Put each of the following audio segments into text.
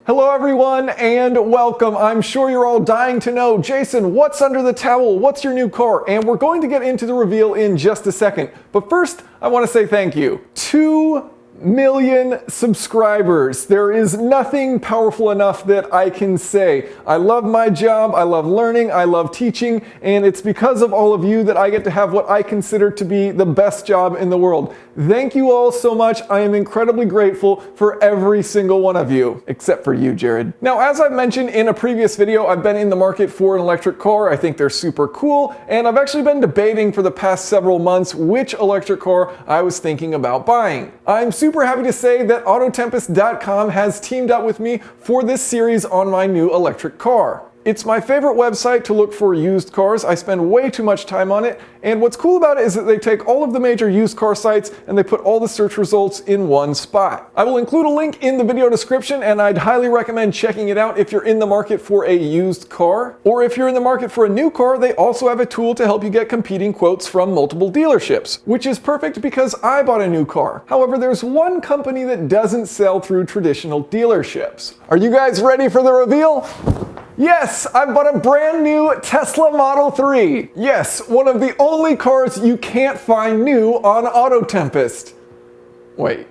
Hello everyone and welcome. I'm sure you're all dying to know, Jason, what's under the towel? What's your new car? And we're going to get into the reveal in just a second. But first, I want to say thank you. 2 million subscribers. There is nothing powerful enough that I can say. I love my job, I love learning, I love teaching, and it's because of all of you that I get to have what I consider to be the best job in the world. Thank you all so much. I am incredibly grateful for every single one of you, except for you, Jared. Now, as I've mentioned in a previous video, I've been in the market for an electric car. I think they're super cool, and I've actually been debating for the past several months which electric car I was thinking about buying. I'm super happy to say that Autotempest.com has teamed up with me for this series on my new electric car. It's my favorite website to look for used cars. I spend way too much time on it, and what's cool about it is that they take all of the major used car sites and they put all the search results in one spot. I will include a link in the video description, and I'd highly recommend checking it out if you're in the market for a used car. Or if you're in the market for a new car, they also have a tool to help you get competing quotes from multiple dealerships, which is perfect because I bought a new car. However, there's one company that doesn't sell through traditional dealerships. Are you guys ready for the reveal? Yes, I bought a brand new Tesla Model 3. Yes, one of the only cars you can't find new on Autotempest. Wait.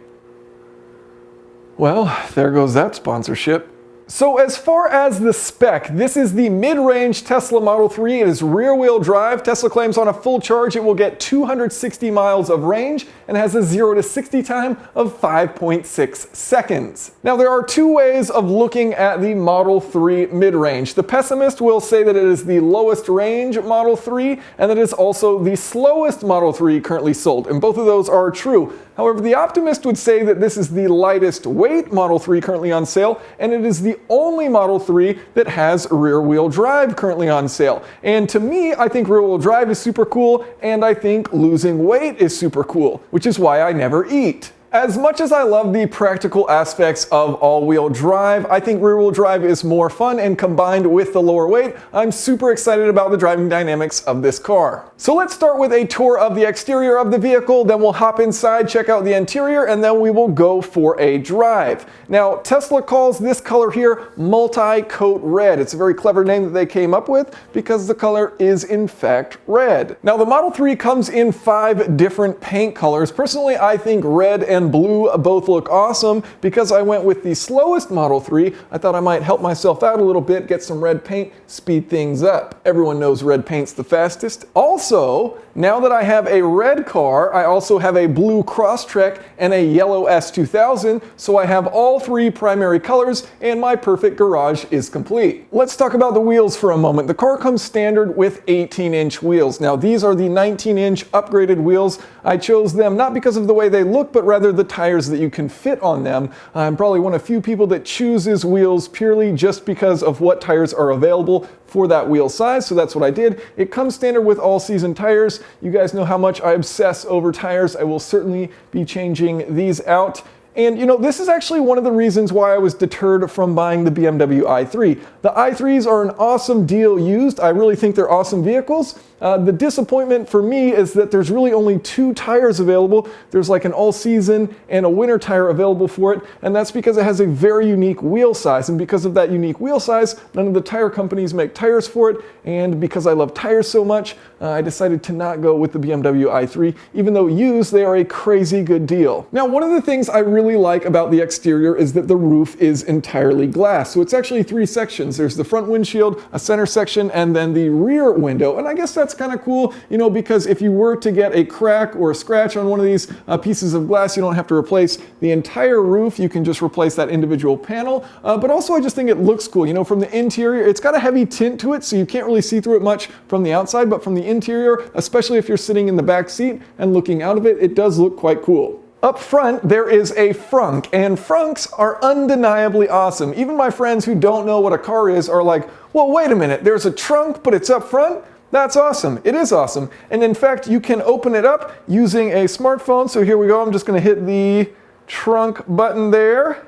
Well, there goes that sponsorship. So as far as the spec, this is the mid-range Tesla Model 3. It is rear-wheel drive. Tesla claims on a full charge it will get 260 miles of range and has a 0 to 60 time of 5.6 seconds. Now there are two ways of looking at the Model 3 mid-range. The pessimist will say that it is the lowest range Model 3 and that it is also the slowest Model 3 currently sold, and both of those are true. However, the optimist would say that this is the lightest weight Model 3 currently on sale, and it is the only Model 3 that has rear-wheel drive currently on sale. And to me, I think rear-wheel drive is super cool, and I think losing weight is super cool, which is why I never eat. As much as I love the practical aspects of all-wheel drive, I think rear-wheel drive is more fun, and combined with the lower weight, I'm super excited about the driving dynamics of this car. So let's start with a tour of the exterior of the vehicle, then we'll hop inside, check out the interior, and then we will go for a drive. Now, Tesla calls this color here multi-coat red. It's a very clever name that they came up with because the color is in fact red. Now, the Model 3 comes in 5 different paint colors. Personally, I think red and blue both look awesome. Because I went with the slowest Model 3, I thought I might help myself out a little bit, get some red paint, speed things up. Everyone knows red paint's the fastest. Also, now that I have a red car, I also have a blue Crosstrek and a yellow S2000, so I have all 3 primary colors and my perfect garage is complete. Let's talk about the wheels for a moment. The car comes standard with 18-inch wheels. Now these are the 19-inch upgraded wheels. I chose them not because of the way they look, but rather the tires that you can fit on them. I'm probably one of few people that chooses wheels purely just because of what tires are available for that wheel size, so that's what I did. It comes standard with all-season tires. You guys know how much I obsess over tires. I will certainly be changing these out. And you know, this is actually one of the reasons why I was deterred from buying the BMW i3. The i3s are an awesome deal used. I really think they're awesome vehicles. The disappointment for me is that there's really only 2 tires available. There's like an all-season and a winter tire available for it, and that's because it has a very unique wheel size. And because of that unique wheel size, none of the tire companies make tires for it, and because I love tires so much, I decided to not go with the BMW i3, even though used, they are a crazy good deal. Now, one of the things I really like about the exterior is that the roof is entirely glass. So it's actually 3 sections. There's the front windshield, a center section, and then the rear window. And I guess that's kind of cool, you know, because if you were to get a crack or a scratch on one of these pieces of glass, you don't have to replace the entire roof. You can just replace that individual panel. But also I just think it looks cool. You know, from the interior, it's got a heavy tint to it, so you can't really see through it much from the outside, but from the interior, especially if you're sitting in the back seat and looking out of it, it does look quite cool. Up front, there is a frunk, and frunks are undeniably awesome. Even my friends who don't know what a car is are like, well, wait a minute, there's a trunk, but it's up front? That's awesome. It is awesome. And in fact, you can open it up using a smartphone. So here we go. I'm just going to hit the trunk button there,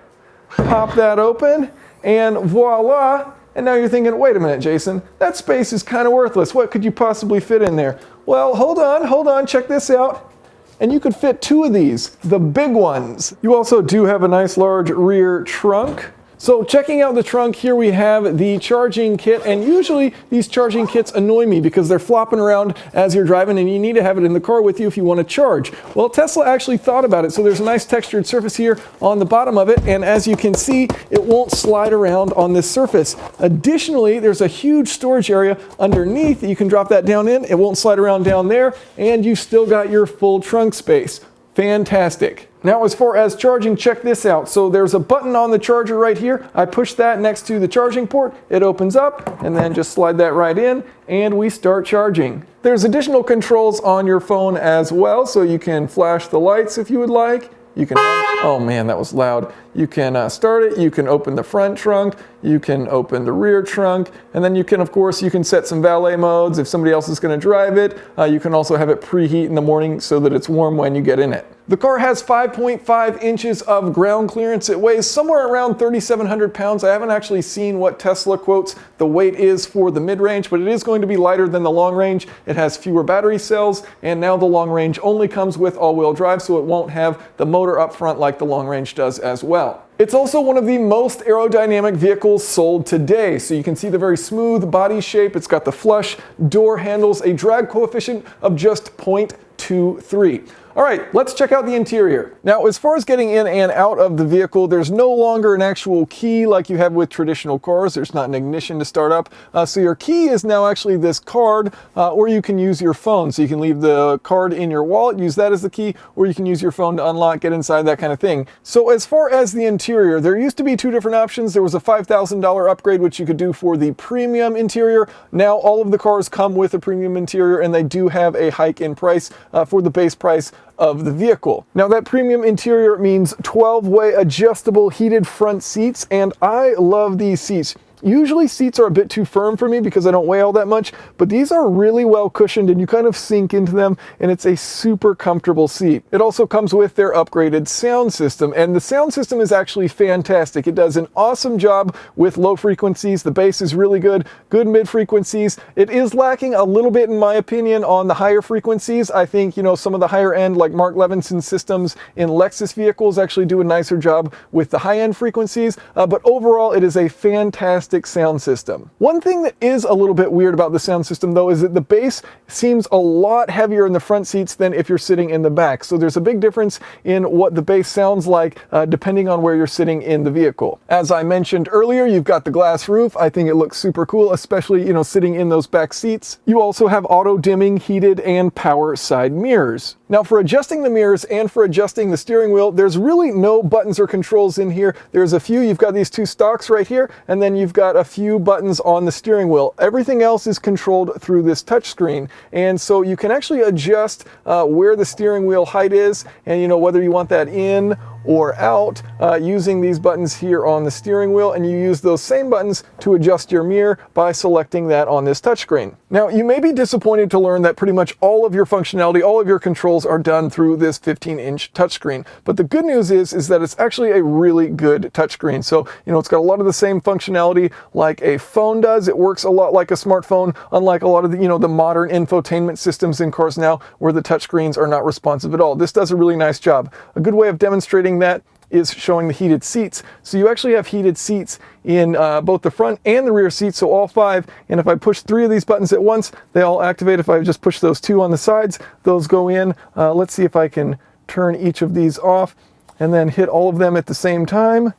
pop that open, and voila. And now you're thinking, wait a minute, Jason, that space is kind of worthless. What could you possibly fit in there? Well, hold on, check this out. And you could fit 2 of these, the big ones. You also do have a nice large rear trunk. So checking out the trunk, here we have the charging kit, and usually these charging kits annoy me because they're flopping around as you're driving and you need to have it in the car with you if you want to charge. Well, Tesla actually thought about it, so there's a nice textured surface here on the bottom of it, and as you can see, it won't slide around on this surface. Additionally, there's a huge storage area underneath that you can drop that down in. It won't slide around down there, and you still got your full trunk space. Fantastic. Now, as far as charging, check this out. So there's a button on the charger right here. I push that next to the charging port. It opens up, and then just slide that right in, and we start charging. There's additional controls on your phone as well, so you can flash the lights if you would like. You can, oh man, that was loud. You can start it, you can open the front trunk, you can open the rear trunk, and then you can, of course, you can set some valet modes if somebody else is going to drive it. You can also have it preheat in the morning so that it's warm when you get in it. The car has 5.5 inches of ground clearance. It weighs somewhere around 3,700 pounds. I haven't actually seen what Tesla quotes the weight is for the mid-range, but it is going to be lighter than the long range. It has fewer battery cells, and now the long range only comes with all-wheel drive, so it won't have the motor up front like the long range does as well. It's also one of the most aerodynamic vehicles sold today. So you can see the very smooth body shape. It's got the flush door handles, a drag coefficient of just 0.23. All right, let's check out the interior. Now, as far as getting in and out of the vehicle, there's no longer an actual key like you have with traditional cars. There's not an ignition to start up. So your key is now actually this card, or you can use your phone. So you can leave the card in your wallet, use that as the key, or you can use your phone to unlock, get inside, that kind of thing. So as far as the interior, there used to be two different options. There was a $5,000 upgrade, which you could do for the premium interior. Now all of the cars come with a premium interior, and they do have a hike in price for the base price of the vehicle. Now that premium interior means 12-way adjustable heated front seats, and I love these seats. Usually seats are a bit too firm for me because I don't weigh all that much, but these are really well cushioned and you kind of sink into them, and it's a super comfortable seat. It also comes with their upgraded sound system, and the sound system is actually fantastic. It does an awesome job with low frequencies. The bass is really good mid frequencies. It is lacking a little bit, in my opinion, on the higher frequencies. I think, you know, some of the higher end, like Mark Levinson systems in Lexus vehicles, actually do a nicer job with the high end frequencies, but overall it is a fantastic sound system. One thing that is a little bit weird about the sound system, though, is that the bass seems a lot heavier in the front seats than if you're sitting in the back. So there's a big difference in what the bass sounds like depending on where you're sitting in the vehicle. As I mentioned earlier, you've got the glass roof. I think it looks super cool, especially, you know, sitting in those back seats. You also have auto dimming, heated, and power side mirrors. Now, for adjusting the mirrors and for adjusting the steering wheel, there's really no buttons or controls in here. There's a few. You've got these two stalks right here, and then you've got a few buttons on the steering wheel. Everything else is controlled through this touchscreen, and so you can actually adjust where the steering wheel height is, and you know, whether you want that in or out using these buttons here on the steering wheel, and you use those same buttons to adjust your mirror by selecting that on this touchscreen. Now, you may be disappointed to learn that pretty much all of your functionality, all of your controls are done through this 15-inch touchscreen. But the good news is that it's actually a really good touchscreen. So, you know, it's got a lot of the same functionality like a phone does. It works a lot like a smartphone, unlike a lot of the, you know, the modern infotainment systems in cars now where the touchscreens are not responsive at all. This does a really nice job. A good way of demonstrating that is showing the heated seats. So you actually have heated seats in both the front and the rear seats, so all five. And if I push 3 of these buttons at once, they all activate. If I just push those 2 on the sides, those go in. Let's see if I can turn each of these off and then hit all of them at the same time.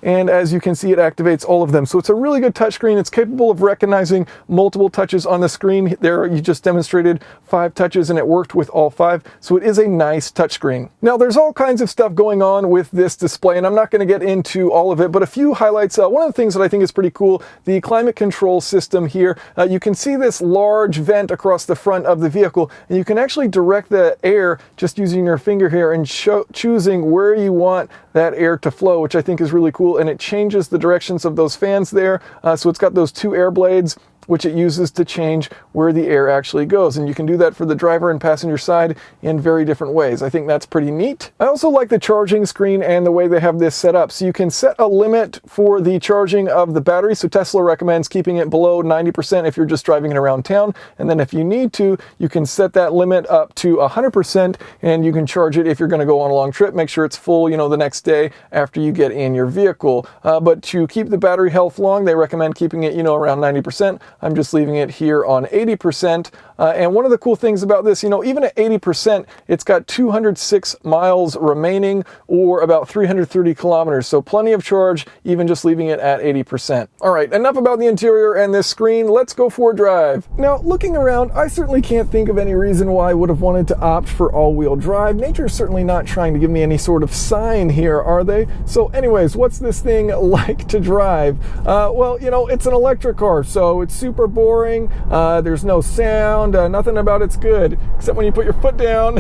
And as you can see, it activates all of them. So it's a really good touchscreen. It's capable of recognizing multiple touches on the screen. There, you just demonstrated 5 touches and it worked with all 5. So it is a nice touchscreen. Now, there's all kinds of stuff going on with this display, and I'm not going to get into all of it, but a few highlights. One of the things that I think is pretty cool, the climate control system here. You can see this large vent across the front of the vehicle, and you can actually direct the air just using your finger here and choosing where you want that air to flow, which I think is really cool. And it changes the directions of those fans there. So it's got those 2 air blades which it uses to change where the air actually goes. And you can do that for the driver and passenger side in very different ways. I think that's pretty neat. I also like the charging screen and the way they have this set up. So you can set a limit for the charging of the battery. So Tesla recommends keeping it below 90% if you're just driving it around town. And then if you need to, you can set that limit up to 100% and you can charge it if you're going to go on a long trip. Make sure it's full, the next day after you get in your vehicle. But to keep the battery health long, they recommend keeping it, around 90%. I'm just leaving it here on 80%. And one of the cool things about this, even at 80%, it's got 206 miles remaining, or about 330 kilometers. So plenty of charge, even just leaving it at 80%. All right, enough about the interior and this screen. Let's go for a drive. Now, looking around, I certainly can't think of any reason why I would have wanted to opt for all-wheel drive. Nature's certainly not trying to give me any sort of sign here, are they? So anyways, what's this thing like to drive? Well, it's an electric car, so it's super boring. There's no sound. Nothing about it's good, except when you put your foot down.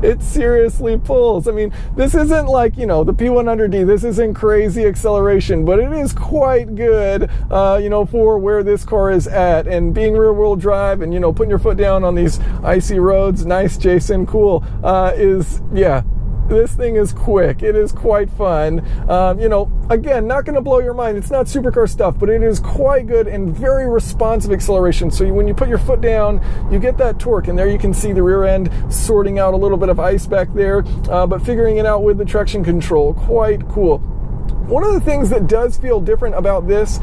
It seriously pulls. I mean, this isn't like, the P100D. This isn't crazy acceleration, but it is quite good, for where this car is at. And being rear-wheel drive and, putting your foot down on these icy roads, nice, Jason, cool, this thing is quick. It is quite fun. Again, not going to blow your mind. It's not supercar stuff, but it is quite good and very responsive acceleration. So when you put your foot down, you get that torque. And there you can see the rear end sorting out a little bit of ice back there, but figuring it out with the traction control. Quite cool. One of the things that does feel different about this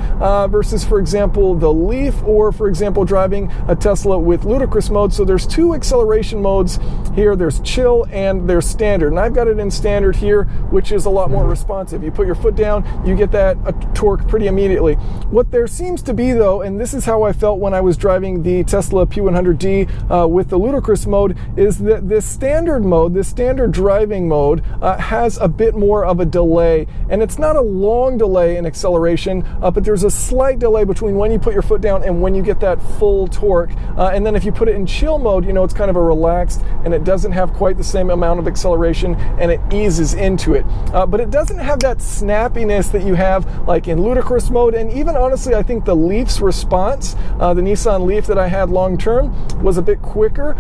versus, for example, the Leaf, or, for example, driving a Tesla with ludicrous mode. So there's two acceleration modes here. There's chill and there's standard. And I've got it in standard here, which is a lot more responsive. You put your foot down, you get that torque pretty immediately. What there seems to be, though, and this is how I felt when I was driving the Tesla P100D with the ludicrous mode, is that this standard mode, this standard driving mode, has a bit more of a delay. And it's not a long delay in acceleration, but there's a slight delay between when you put your foot down and when you get that full torque. And then if you put it in chill mode, it's kind of a relaxed, and it doesn't have quite the same amount of acceleration, and it eases into it. But it doesn't have that snappiness that you have like in ludicrous mode. And even honestly, I think the Leaf's response, the Nissan Leaf that I had long term, was a bit quicker,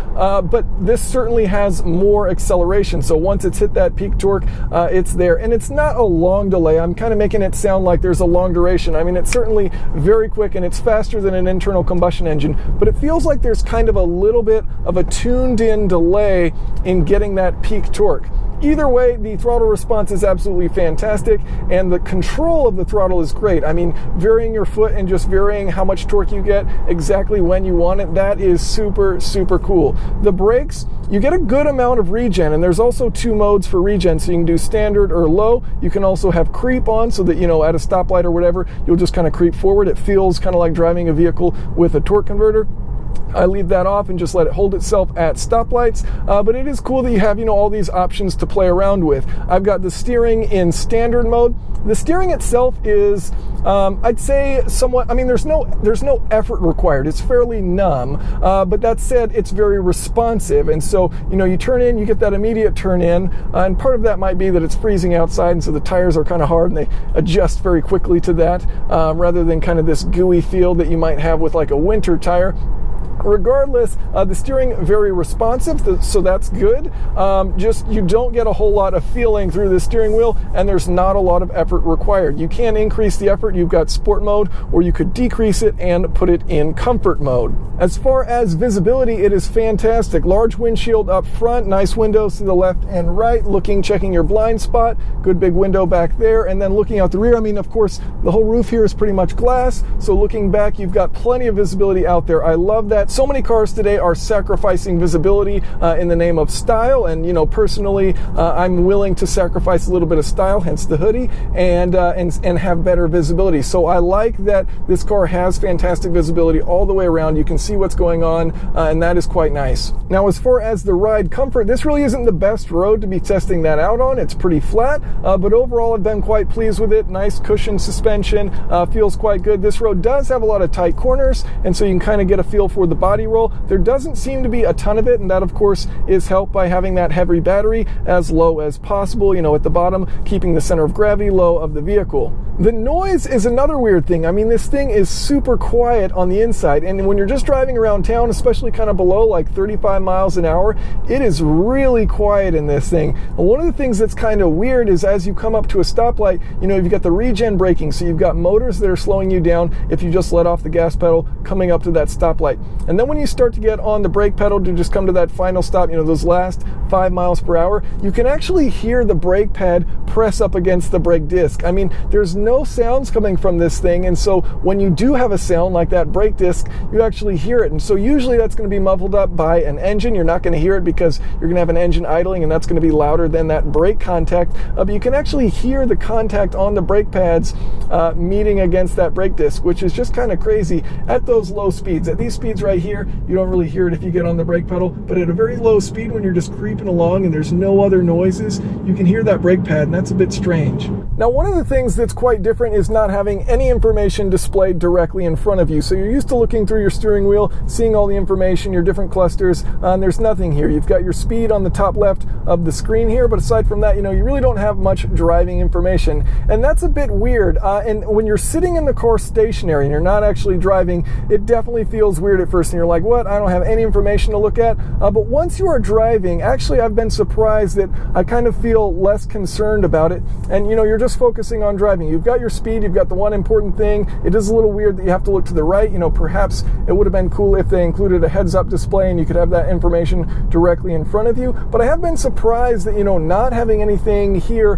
but this certainly has more acceleration. So once it's hit that peak torque, it's there. And it's not a long delay. I'm kind of making it sound like there's a long duration. I mean, it's certainly very quick and it's faster than an internal combustion engine, but it feels like there's kind of a little bit of a tuned in delay in getting that peak torque. Either way, the throttle response is absolutely fantastic, and the control of the throttle is great. I mean, varying your foot and just varying how much torque you get exactly when you want it, that is super, super cool. The brakes, you get a good amount of regen, and there's also two modes for regen, so you can do standard or low. You can also have creep on, so that, at a stoplight or whatever, you'll just kind of creep forward. It feels kind of like driving a vehicle with a torque converter. I leave that off and just let it hold itself at stoplights, but it is cool that you have, all these options to play around with. I've got the steering in standard mode. The steering itself is, I'd say somewhat, there's no effort required. It's fairly numb, but that said, it's very responsive. And so, you turn in, you get that immediate turn in, and part of that might be that it's freezing outside, and so the tires are kind of hard and they adjust very quickly to that, rather than kind of this gooey feel that you might have with like a winter tire. Regardless, the steering very responsive, so that's good. Just you don't get a whole lot of feeling through the steering wheel, and there's not a lot of effort required. You can increase the effort. You've got sport mode, or you could decrease it and put it in comfort mode. As far as visibility, it is fantastic. Large windshield up front, nice windows to the left and right, checking your blind spot, good big window back there, and then looking out the rear. Of course, the whole roof here is pretty much glass, so looking back, you've got plenty of visibility out there. I love that. So many cars today are sacrificing visibility in the name of style, and personally, I'm willing to sacrifice a little bit of style, hence the hoodie, and have better visibility. So I like that this car has fantastic visibility all the way around. You can see what's going on, and that is quite nice. Now, as far as the ride comfort, this really isn't the best road to be testing that out on. It's pretty flat, but overall I've been quite pleased with it. Nice cushion suspension, feels quite good. This road does have a lot of tight corners, and so you can kind of get a feel for the body roll. There doesn't seem to be a ton of it, and that of course is helped by having that heavy battery as low as possible, at the bottom, keeping the center of gravity low of the vehicle. The noise is another weird thing. I mean, this thing is super quiet on the inside, and when you're just driving around town, especially kind of below like 35 miles an hour, it is really quiet in this thing. And one of the things that's kind of weird is as you come up to a stoplight, you know, you've got the regen braking, so you've got motors that are slowing you down if you just let off the gas pedal coming up to that stoplight. And then when you start to get on the brake pedal to just come to that final stop, you know, those last 5 miles per hour, you can actually hear the brake pad press up against the brake disc. I mean, there's no sounds coming from this thing, and so when you do have a sound like that brake disc, you actually hear it. And so usually that's going to be muffled up by an engine. You're not going to hear it because you're going to have an engine idling, and that's going to be louder than that brake contact. But you can actually hear the contact on the brake pads meeting against that brake disc, which is just kind of crazy at those low speeds. At these speeds right here, you don't really hear it if you get on the brake pedal, but at a very low speed when you're just creeping along and there's no other noises, you can hear that brake pad, and that's a bit strange. Now, one of the things that's quite different is not having any information displayed directly in front of you. So you're used to looking through your steering wheel, seeing all the information, your different clusters, and there's nothing here. You've got your speed on the top left of the screen here, but aside from that, you know, you really don't have much driving information, and that's a bit weird. And when you're sitting in the car stationary and you're not actually driving, it definitely feels weird at first, and you're like, what? I don't have any information to look at. But once you are driving, actually, I've been surprised that I kind of feel less concerned about it, and you know, you're just focusing on driving. You've got your speed, you've got the one important thing. It is a little weird that you have to look to the right. You know, perhaps it would have been cool if they included a heads-up display and you could have that information directly in front of you. But I have been surprised that, you know, not having anything here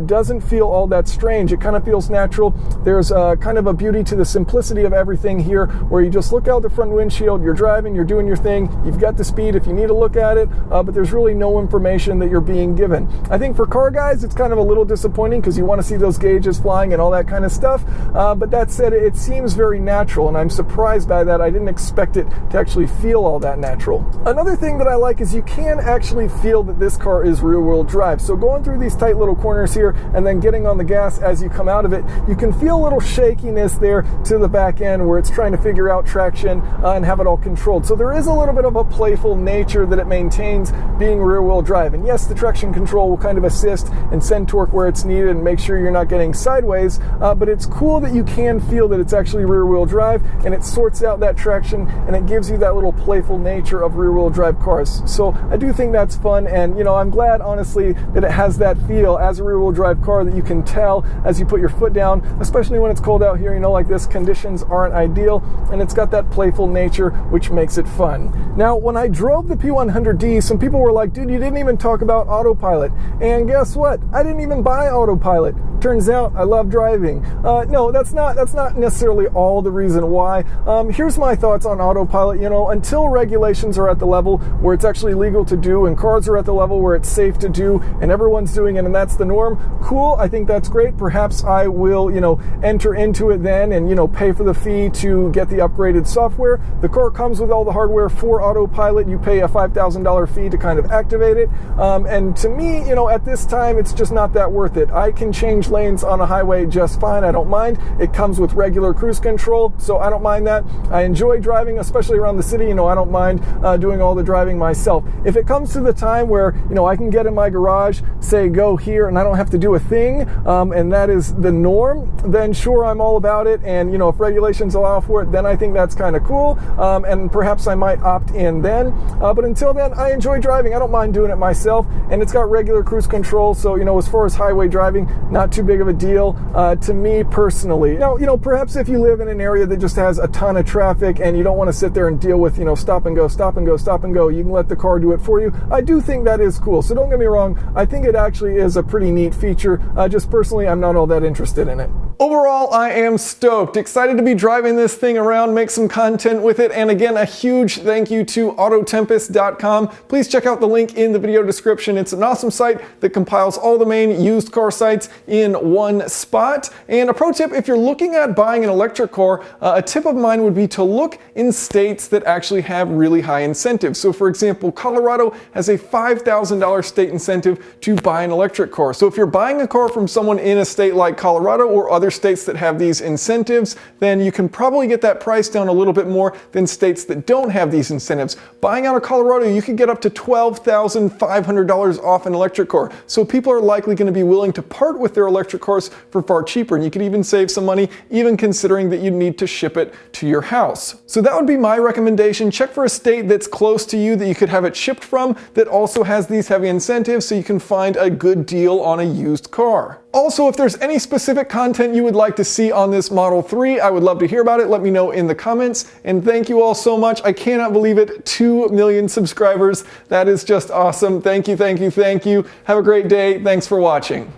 doesn't feel all that strange. It kind of feels natural. There's kind of a beauty to the simplicity of everything here, where you just look out the front windshield, you're driving, you're doing your thing, you've got the speed if you need to look at it, but there's really no information that you're being given. I think for car guys, it's kind of a little disappointing because you want to see those gauges flying and all that kind of stuff. But that said, it seems very natural, and I'm surprised by that. I didn't expect it to actually feel all that natural. Another thing that I like is you can actually feel that this car is rear-wheel drive. So going through these tight little corners here and then getting on the gas as you come out of it, you can feel a little shakiness there to the back end where it's trying to figure out traction and have it all controlled. So there is a little bit of a playful nature that it maintains being rear-wheel drive. And yes, the traction control will kind of assist and send torque where it's needed and make sure you're not getting sideways, but it's cool that you can feel that it's actually rear-wheel drive, and it sorts out that traction and it gives you that little playful nature of rear-wheel drive cars. So I do think that's fun, and you know, I'm glad honestly that it has that feel as a rear-wheel drive car that you can tell as you put your foot down, especially when it's cold out here, you know, like this, conditions aren't ideal, and it's got that playful nature which makes it fun. Now, when I drove the P100D, some people were like, dude, you didn't even talk about autopilot. And guess what? I didn't even buy autopilot. Turns out I love driving. No, that's not necessarily all the reason why. Here's my thoughts on autopilot. You know, until regulations are at the level where it's actually legal to do, and cars are at the level where it's safe to do, and everyone's doing it, and that's the norm, cool, I think that's great. Perhaps I will, you know, enter into it then and, you know, pay for the fee to get the upgraded software. The car comes with all the hardware for autopilot. You pay a $5,000 fee to kind of activate it. And to me, you know, at this time, it's just not that worth it. I can change lanes on a highway just fine. I don't mind. It comes with regular cruise control, so I don't mind that. I enjoy driving, especially around the city. You know, I don't mind doing all the driving myself. If it comes to the time where, you know, I can get in my garage, say go here, and I don't have to do a thing, and that is the norm, then sure, I'm all about it. And, you know, if regulations allow for it, then I think that's kind of cool, and perhaps I might opt in then. But until then, I enjoy driving. I don't mind doing it myself, and it's got regular cruise control, so, you know, as far as highway driving, not too big of a deal to me personally. Now, you know, perhaps if you live in an area that just has a ton of traffic and you don't want to sit there and deal with, you know, stop and go, stop and go, stop and go, you can let the car do it for you. I do think that is cool. So don't get me wrong, I think it actually is a pretty neat feature. Just personally, I'm not all that interested in it. Overall, I am stoked. Excited to be driving this thing around, make some content with it, and again, a huge thank you to Autotempest.com. Please check out the link in the video description. It's an awesome site that compiles all the main used car sites in one spot. And a pro tip, if you're looking at buying an electric car, a tip of mine would be to look in states that actually have really high incentives. So for example, Colorado has a $5,000 state incentive to buy an electric car. So if you're buying a car from someone in a state like Colorado or other states that have these incentives, then you can probably get that price down a little bit more than states that don't have these incentives. Buying out of Colorado, you could get up to $12,500 off an electric car. So people are likely going to be willing to part with their electric cars for far cheaper, and you could even save some money, even considering that you need to ship it to your house. So that would be my recommendation. Check for a state that's close to you that you could have it shipped from that also has these heavy incentives, so you can find a good deal on a used car. Also, if there's any specific content you would like to see on this Model 3, I would love to hear about it. Let me know in the comments. And thank you all so much. I cannot believe it. 2 million subscribers. That is just awesome. Thank you, thank you, thank you. Have a great day. Thanks for watching.